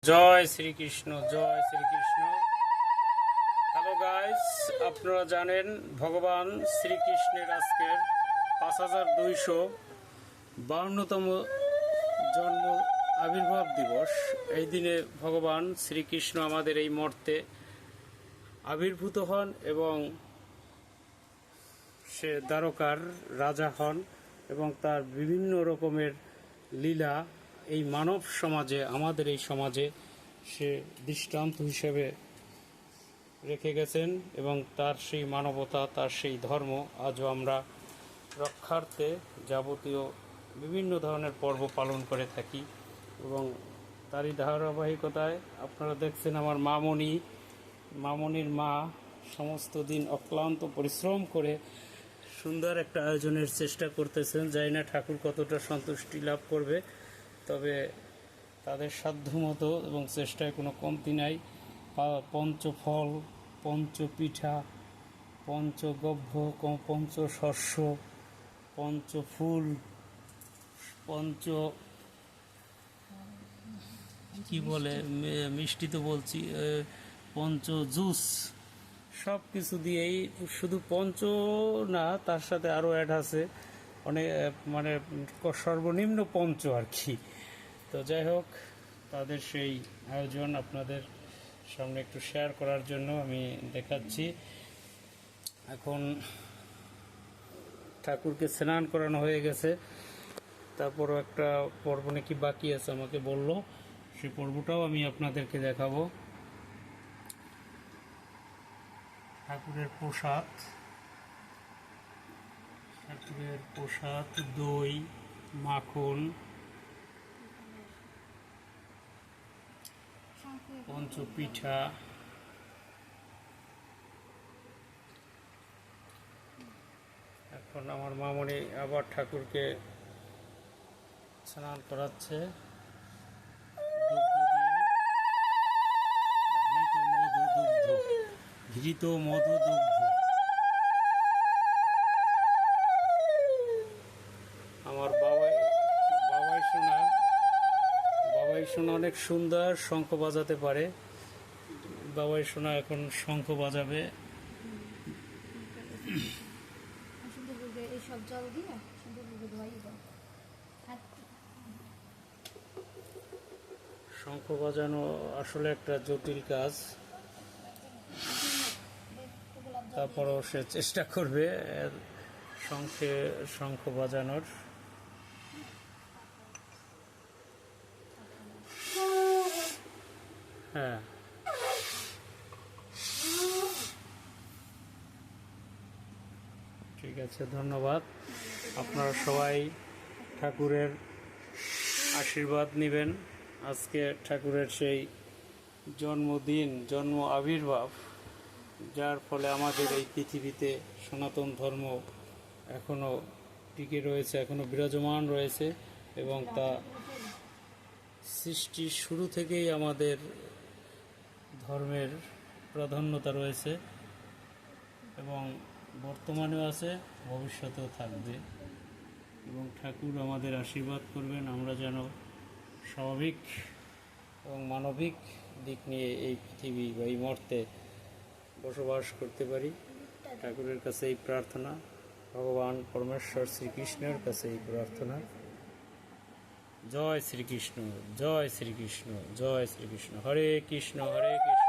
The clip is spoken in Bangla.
জয় শ্রীকৃষ্ণ, জয় শ্রীকৃষ্ণ। হ্যালো গাইস, আপনারা জানেন ভগবান শ্রীকৃষ্ণের আজকের 5252তম জন্ম আবির্ভাব দিবস। এই দিনে ভগবান শ্রীকৃষ্ণ আমাদের এই মর্তে আবির্ভূত হন এবং সে দ্বারকার রাজা হন এবং তার বিভিন্ন রকমের লীলা এই মানব সমাজে, আমাদের এই সমাজে সে দৃষ্টান্ত হিসেবে রেখে গেছেন এবং তার সেই মানবতা, তার সেই ধর্ম আজও আমরা রক্ষার্থে যাবতীয় বিভিন্ন ধরনের পর্ব পালন করে থাকি। এবং তারই ধারাবাহিকতায় আপনারা দেখছেন আমার মামনির মা সমস্ত দিন অক্লান্ত পরিশ্রম করে সুন্দর একটা আয়োজনের চেষ্টা করতেছেন। জানি না ঠাকুর কতটা সন্তুষ্টি লাভ করবে, তবে তাদের সাধ্যমতো এবং চেষ্টায় কোনো কমতি নাই। পঞ্চফল, পঞ্চপিঠা, পঞ্চগভ্য, পঞ্চশস্য, পঞ্চফুল, কি বলে মিষ্টি তো বলছি, পঞ্চ জুস, সব কিছু দিয়েই, শুধু পঞ্চ না, তার সাথে আরও অ্যাড আছে অনেক, মানে সর্বনিম্ন পঞ্চ আর কি। তো যাই হোক, তাদের সেই আয়োজন আপনাদের সামনে একটু শেয়ার করার জন্য আমি দেখাচ্ছি। এখন ঠাকুরকে স্নান করানো হয়ে গেছে, তারপরও একটা পর্ব নাকি বাকি আছে আমাকে বলল, সেই পর্বটাও আমি আপনাদেরকে দেখাবো। ঠাকুরের প্রসাদ, দই, মাখন, পঞ্চপিঠা, এখন আমার মামনি আবার ঠাকুরকে স্নান করাচ্ছে ঘৃত মধু দুগ্ধ। আমার বাবাই শোনা অনেক সুন্দর শঙ্খ বাজাতে পারে। বাবাই শোনা এখন শঙ্খ বাজাবে। শঙ্খ বাজানো আসলে একটা জটিল কাজ, তারপরও সে চেষ্টা করবে শঙ্খ বাজানোর। হ্যাঁ, ঠিক আছে, ধন্যবাদ। আপনারা সবাই ঠাকুরের আশীর্বাদ নেবেন। আজকে ঠাকুরের সেই জন্মদিন, জন্ম আবির্ভাব, যার ফলে আমাদের এই পৃথিবীতে সনাতন ধর্ম এখনও টিকে রয়েছে, এখনও বিরাজমান রয়েছে এবং তা সৃষ্টির শুরু থেকেই আমাদের ধর্মের প্রাধান্যতা রয়েছে এবং বর্তমানেও আছে, ভবিষ্যতেও থাকবে। এবং ঠাকুর আমাদের আশীর্বাদ করবেন, আমরা যেন স্বাভাবিক এবং মানবিক দিক নিয়ে এই পৃথিবী বা এই মর্তে বসবাস করতে পারি। ঠাকুরের কাছে এই প্রার্থনা, ভগবান পরমেশ্বর শ্রীকৃষ্ণের কাছে এই প্রার্থনা। জয় শ্রীকৃষ্ণ, জয় শ্রীকৃষ্ণ, জয় শ্রীকৃষ্ণ। হরে কৃষ্ণ, হরে কৃষ্ণ।